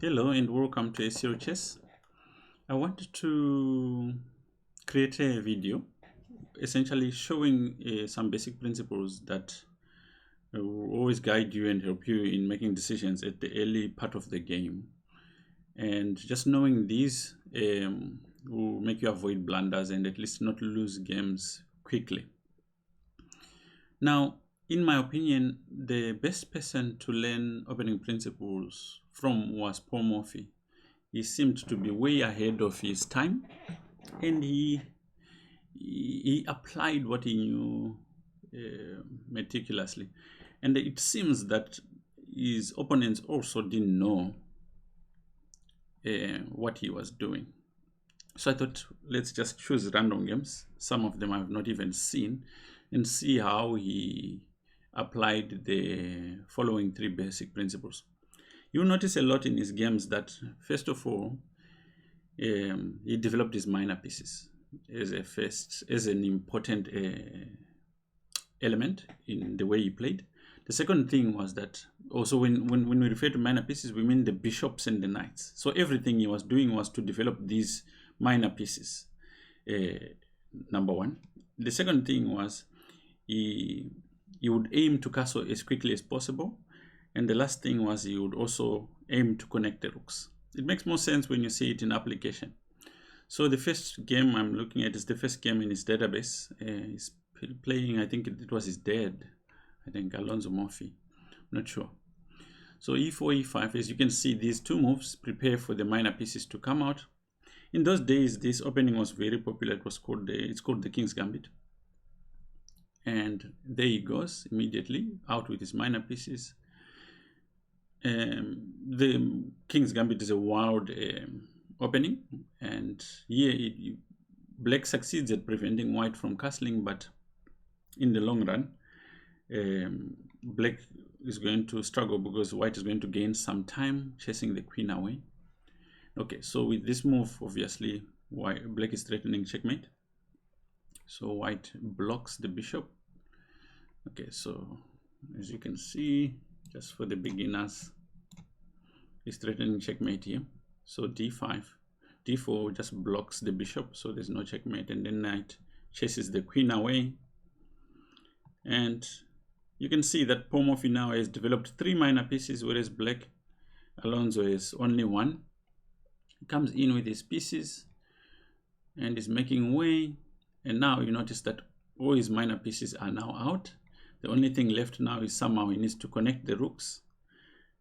Hello and welcome to SEO Chess. I wanted to create a video essentially showing some basic principles that will always guide you and help you in making decisions at the early part of the game. And just knowing these will make you avoid blunders and at least not lose games quickly. Now, in my opinion, the best person to learn opening principles from was Paul Morphy. He seemed to be way ahead of his time, and he applied what he knew meticulously. And it seems that his opponents also didn't know what he was doing. So I thought, let's just choose random games. Some of them I've not even seen, and see how he applied the following three basic principles. You'll notice a lot in his games that, first of all, he developed his minor pieces as an important element in the way he played. The second thing was that also when we refer to minor pieces, we mean the bishops and the knights. So everything he was doing was to develop these minor pieces, number one. The second thing was he would aim to castle as quickly as possible. And the last thing was he would also aim to connect the rooks. It makes more sense when you see it in application. So the first game I'm looking at is the first game in his database. He's playing, I think it was his dad, I think Alonso Morphy, I'm not sure. So e4, e5, as you can see, these two moves prepare for the minor pieces to come out. In those days, this opening was very popular. It's called the King's Gambit. And there he goes immediately out with his minor pieces. The King's Gambit is a wild opening, and here black succeeds at preventing white from castling, but in the long run, black is going to struggle because white is going to gain some time chasing the queen away. Okay, so with this move, obviously, black is threatening checkmate. So white blocks the bishop. Okay, so as you can see, just for the beginners, he's threatening checkmate here. So d5, d4 just blocks the bishop, so there's no checkmate, and then knight chases the queen away. And you can see that Paul Morphy now has developed three minor pieces, whereas black, Alonso, has only one. He comes in with his pieces and is making way, and now you notice that all his minor pieces are now out. The only thing left now is somehow he needs to connect the rooks.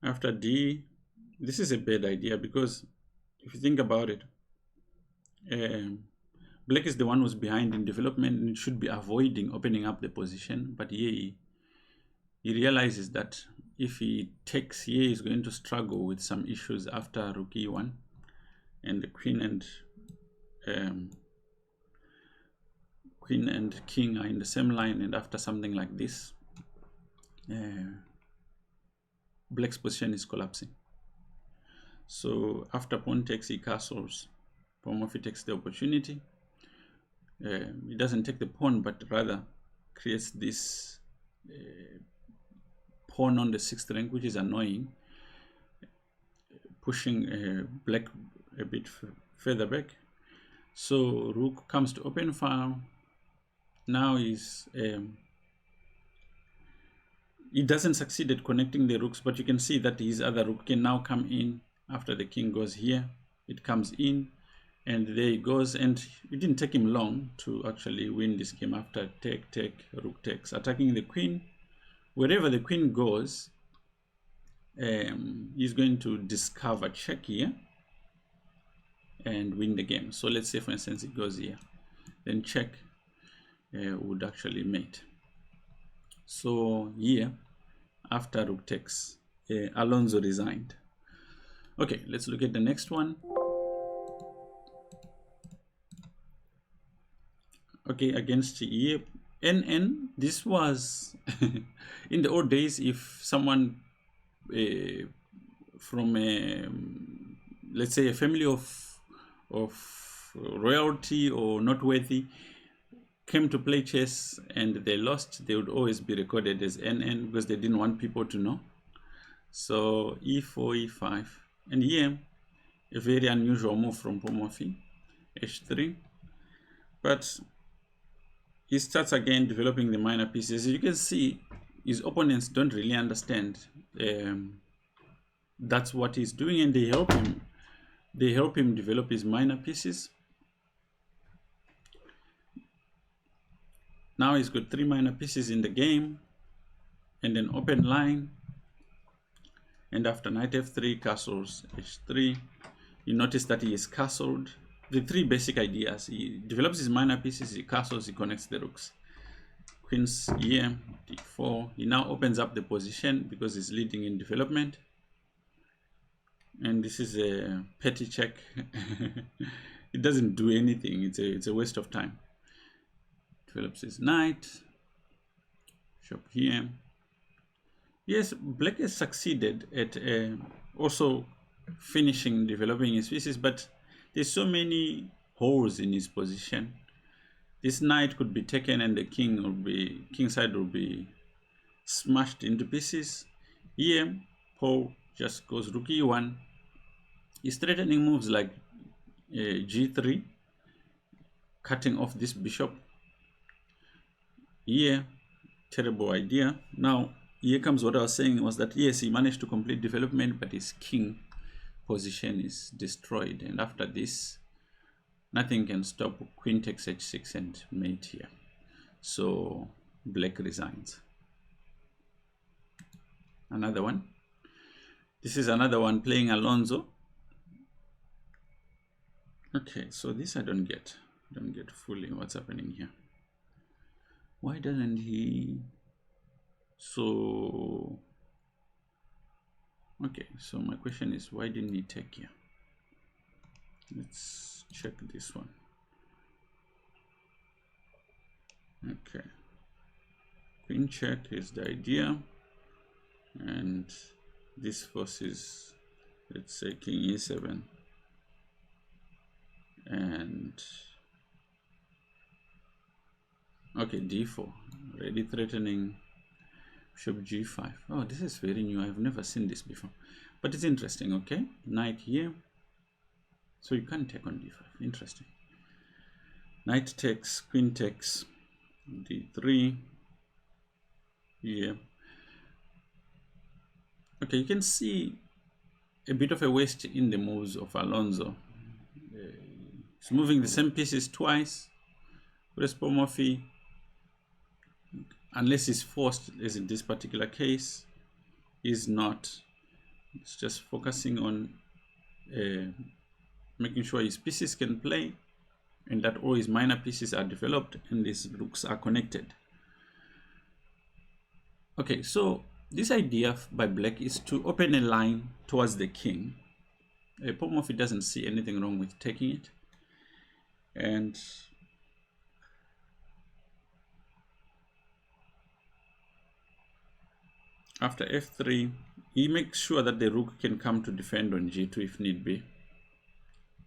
After d, this is a bad idea because if you think about it, black is the one who's behind in development and should be avoiding opening up the position. But here he realizes that if he takes here, he's going to struggle with some issues after rook e1, and the queen and king are in the same line, and after something like this, black's position is collapsing. So after pawn takes, he castles. Paul Morphy takes the opportunity. He doesn't take the pawn, but rather creates this pawn on the 6th rank, which is annoying, pushing black a bit further back. So rook comes to open file. Now he doesn't succeed at connecting the rooks, but you can see that his other rook can now come in after the king goes here. It comes in, and there he goes. And it didn't take him long to actually win this game after take, rook takes, attacking the queen. Wherever the queen goes, he's going to discover check here and win the game. So let's say, for instance, it goes here, then check would actually mate. So here, after rook takes, Alonso resigned. Okay, let's look at the next one. Okay, against here, NN, this was in the old days, if someone from a, let's say, a family of royalty or noteworthy came to play chess and they lost, they would always be recorded as NN because they didn't want people to know. So e4, e5, And here, a very unusual move from Morphy, h3. But he starts again developing the minor pieces. As you can see, his opponents don't really understand that's what he's doing, and they help him. They help him develop his minor pieces. Now he's got 3 minor pieces in the game, and an open line. And after knight f3, castles h3, you notice that he is castled. The 3 basic ideas: he develops his minor pieces, he castles, he connects the rooks. Queens here, d4. He now opens up the position because he's leading in development. And this is a petty check. It doesn't do anything. It's a waste of time. Develops his knight. Bishop here. Yes, black has succeeded at also finishing developing his pieces, but there's so many holes in his position. This knight could be taken and the king side will be smashed into pieces. Here, Paul just goes rook e1. He's threatening moves like g3, cutting off this bishop. Here, terrible idea. Now, here comes what I was saying, was that yes, he managed to complete development, but his king position is destroyed. And after this, nothing can stop queen takes h6 and mate here. So black resigns. Another one. This is another one playing Alonso. Okay, so this I don't get fully what's happening here. Why doesn't he? So okay, so my question is, why didn't he take here? Let's check this one. Okay, queen check is the idea, and this forces, let's say, king e7, and okay, d4, already threatening bishop g5. Oh, this is very new. I've never seen this before, but it's interesting. Okay, knight here, so you can't take on d5. Interesting. Knight takes, queen takes, d3 here. Okay, you can see a bit of a waste in the moves of Alonso. He's moving the same pieces twice, whereas Morphy, unless he's forced, as in this particular case, is not. It's just focusing on making sure his pieces can play, and that all his minor pieces are developed and his rooks are connected. Okay, so this idea by black is to open a line towards the king. Morphy doesn't see anything wrong with taking it. And after f3, he makes sure that the rook can come to defend on g2 if need be.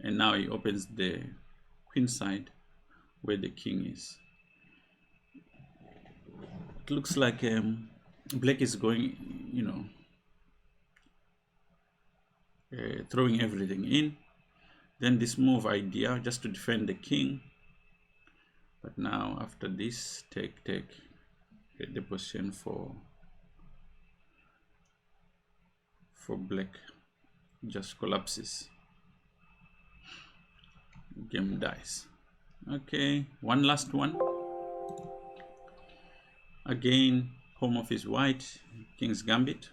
And now he opens the queen side where the king is. It looks like black is going, throwing everything in. Then this move idea just to defend the king. But now after this, take, the position for black just collapses. Game dies. Okay, one last one. Again, home of is white, king's gambit.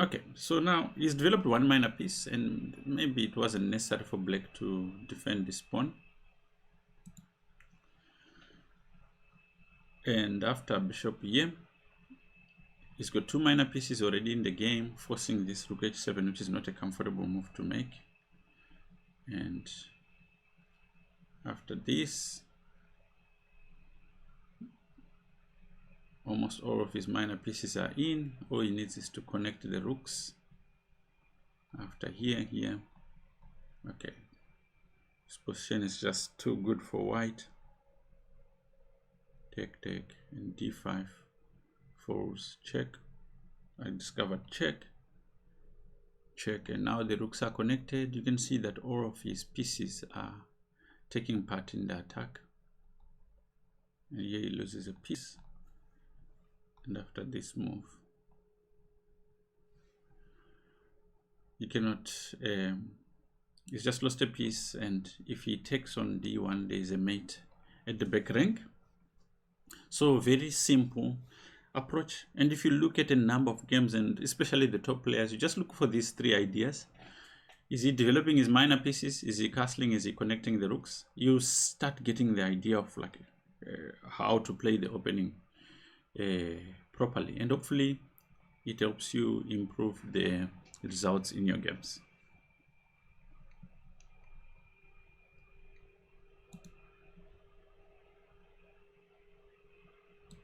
Okay, so now he's developed one minor piece, and maybe it wasn't necessary for black to defend this pawn. And after bishop here, he's got 2 minor pieces already in the game, forcing this rook h7, which is not a comfortable move to make. And after this, almost all of his minor pieces are in. All he needs is to connect the rooks. After here, okay, this position is just too good for white. Take, and d5 falls, check. I discovered check, and now the rooks are connected. You can see that all of his pieces are taking part in the attack. And here he loses a piece. And after this move, you cannot, he's just lost a piece, and if he takes on d1, there is a mate at the back rank. So very simple approach. And if you look at a number of games, and especially the top players, you just look for these three ideas. Is he developing his minor pieces? Is he castling? Is he connecting the rooks? You start getting the idea of like how to play the opening properly, and hopefully it helps you improve the results in your games.